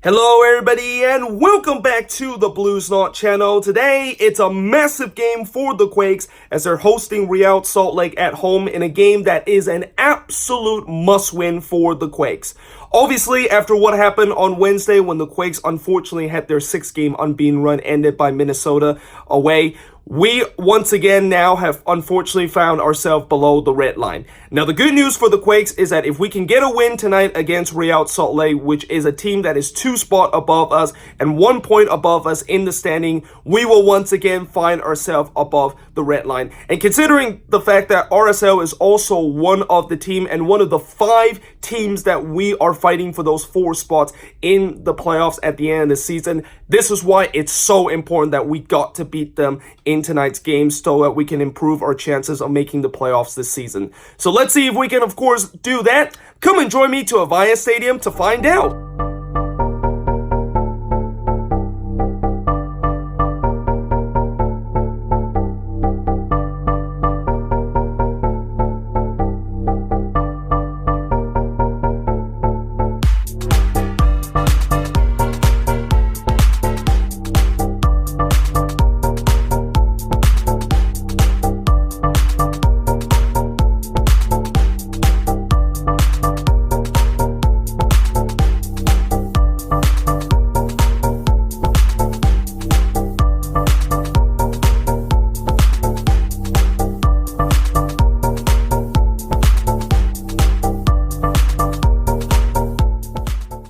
Hello everybody and welcome back to the Blues Knot channel. Today it's a massive game for the Quakes as they're hosting Real Salt Lake at home in a game that is an absolute must-win for the Quakes. Obviously, after what happened on Wednesday when the Quakes unfortunately had their 6-game unbeaten run ended by Minnesota away, we once again now have unfortunately found ourselves below the red line. Now, the good news for the Quakes is that if we can get a win tonight against Real Salt Lake, which is a team that is 2 spots above us and 1 point above us in the standing, we will once again find ourselves above the red line. And considering the fact that RSL is also one of the team and one of the 5 teams that we are fighting for those 4 spots in the playoffs at the end of the season, this is why it's so important that we got to beat them in tonight's game so that we can improve our chances of making the playoffs this season. So let's see if we can, of course, do that. Come and join me to Avaya Stadium to find out.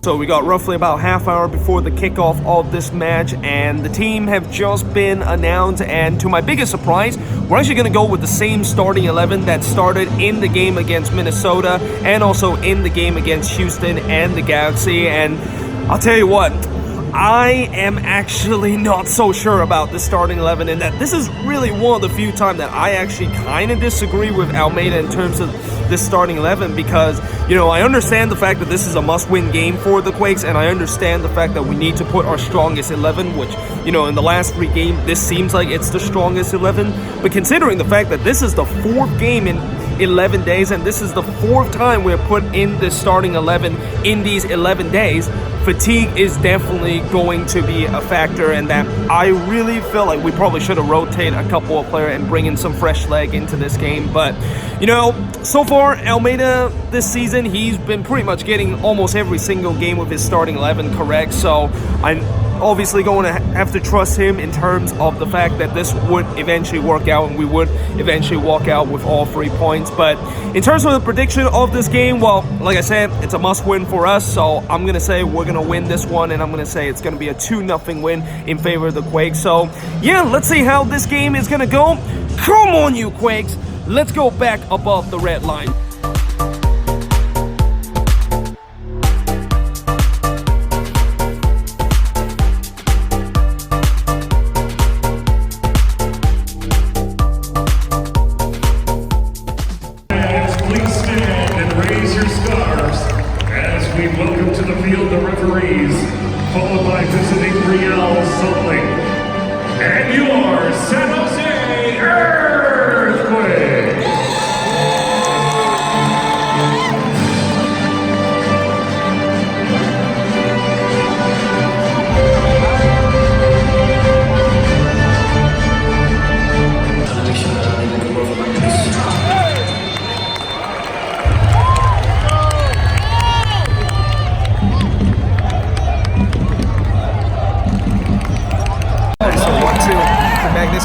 So we got roughly about half hour before the kickoff of this match, and the team have just been announced, and to my biggest surprise, we're actually going to go with the same starting 11 that started in the game against Minnesota and also in the game against Houston and the Galaxy. And I'll tell you what, I am actually not so sure about the starting 11, and that this is really one of the few times that I actually kind of disagree with Almeida in terms of this starting 11, because, you know, I understand the fact that this is a must-win game for the Quakes, and I understand the fact that we need to put our strongest 11, which, you know, in the last 3 games, this seems like it's the strongest 11, but considering the fact that this is the 4th game in 11 days, and this is the 4th time we're put in this starting 11 in these 11 days, fatigue is definitely going to be a factor, and that I really feel like we probably should have rotated a couple of players and bring in some fresh leg into this game. But, you know, so far, Almeida this season, he's been pretty much getting almost every single game with his starting 11 correct, so I'm obviously going to have to trust him in terms of the fact that this would eventually work out and we would eventually walk out with all 3 points. But in terms of the prediction of this game, well, like I said, it's a must-win for us, so I'm going to say we're going to win this one, and I'm going to say it's going to be a 2-0 win in favor of the Quakes. So, yeah, let's see how this game is going to go. Come on, you Quakes! Let's go back above the red line. Welcome to the field, the referees, followed by visiting Real Salt Lake, and your San Jose Earthquakes.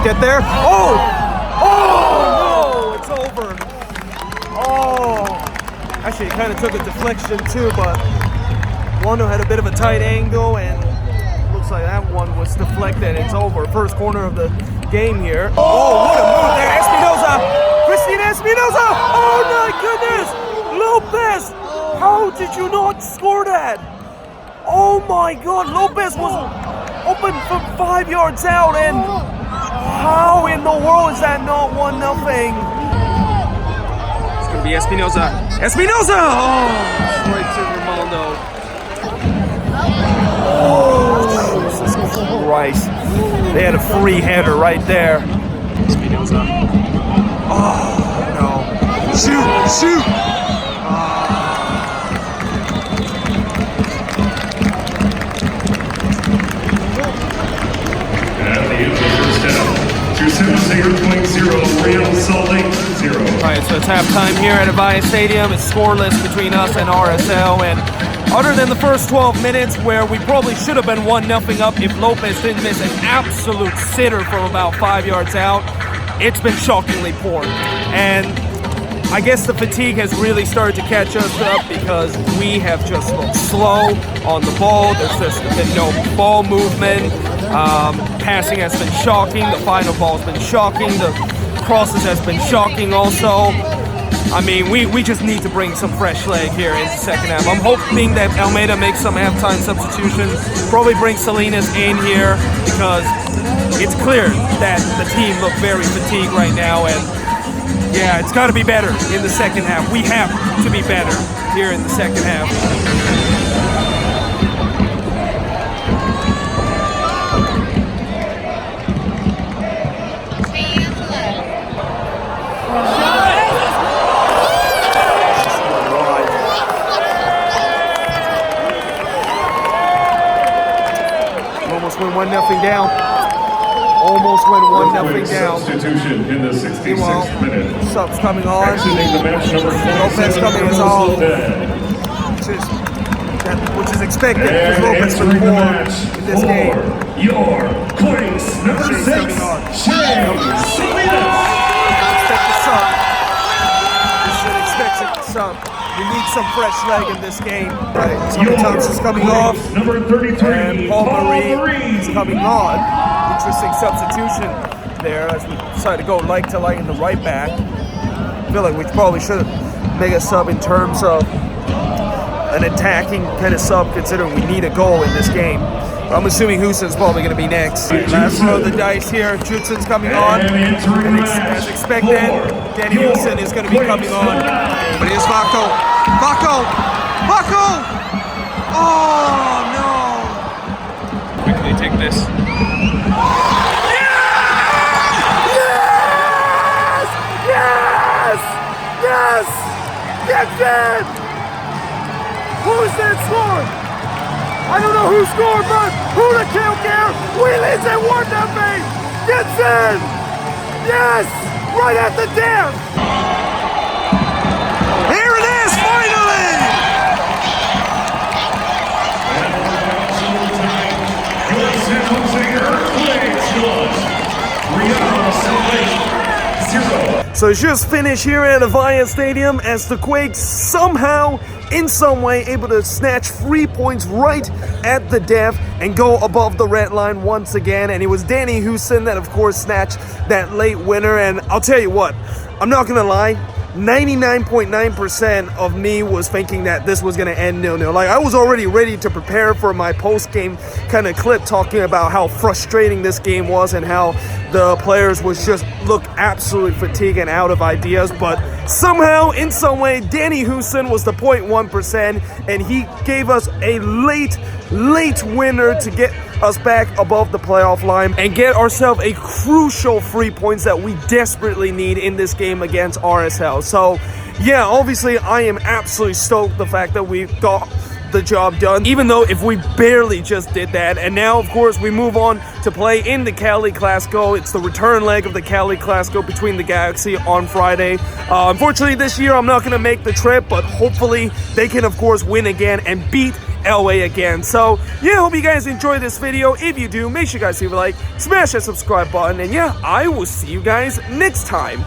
Get there. Oh! Oh, no! It's over. Oh! Actually, it kind of took a deflection too, but one had a bit of a tight angle, and looks like that one was deflected. It's over. First corner of the game here. Oh, what a move there. Espinoza! Christine Espinoza! Oh my goodness! Lopez! How did you not score that? Oh my God! Lopez was open from 5 yards out, and how in the world is that not 1-0? It's going to be Espinoza. Espinoza! Oh, straight to Ronaldo. Oh, Jesus Christ. They had a free header right there. Espinoza. Oh, no. Shoot! Shoot! Salt Lake 0. Alright, so it's halftime here at Avaya Stadium. It's scoreless between us and RSL, and other than the first 12 minutes where we probably should have been 1-0 up if Lopez didn't miss an absolute sitter from about 5 yards out, it's been shockingly poor. And I guess the fatigue has really started to catch us up because we have just looked slow on the ball. There's just been no ball movement. Passing has been shocking. The final ball has been shocking. The crosses has been shocking also. I mean, we just need to bring some fresh leg here in the second half. I'm hoping that Almeida makes some halftime substitutions. Probably bring Salinas in here because it's clear that the team look very fatigued right now, and yeah, it's got to be better in the second half. We have to be better here in the second half. Almost went 1-0 down. Almost went 1-0 down. Substitution in the 66th minute. Subs coming on. Exiting the match, number 47, Lopez coming is on. Which is expected because Lopez been poor in this game. Your Quakes, number 6, Expect the sub. We should expect the sub. We need some fresh leg in this game. Right, Tommy Thompson's coming off. Number 33, and Paul Marie is coming on. Interesting substitution there as we decide to go like to light in the right back. I feel like we probably should make a sub in terms of an attacking kind of sub, considering we need a goal in this game. I'm assuming Houston's probably going to be next. Last roll of the dice here. Judson's coming on. And as expected, Danny Houston is going to be coming on. But here's Vaco. Vaco! Vaco! Oh, no! Quickly take this. Yes! Yes! Yes! Yes! Yes! Who's that scored? I don't know who scored, but who the kill care? Wheelies at 1-0. Gets in! Yes! Right at the dam! Here it is, finally! Your San Jose Earthquakes scores. Real Salt Lake 0. So it's just finished here at Avaya Stadium as the Quakes somehow, in some way, able to snatch 3 points right at the death and go above the red line once again. And it was Danny Houston that, of course, snatched that late winner. And I'll tell you what, I'm not gonna lie, 99.9% of me was thinking that this was going to end 0-0. Like, I was already ready to prepare for my post-game kind of clip talking about how frustrating this game was and how the players was just look absolutely fatigued and out of ideas. But somehow, in some way, Danny Houston was the 0.1%, and he gave us a late winner to get us back above the playoff line and get ourselves a crucial 3 points that we desperately need in this game against RSL. So yeah, obviously I am absolutely stoked the fact that we got the job done, even though if we barely just did that. And now, of course, we move on to play in the Cali Clasico. It's the return leg of the Cali Clasico between the Galaxy on Friday. Unfortunately, this year I'm not going to make the trip, but hopefully they can, of course, win again and beat LA again. So yeah, hope you guys enjoyed this video. If you do, make sure you guys leave a like, smash that subscribe button, and yeah, I will see you guys next time.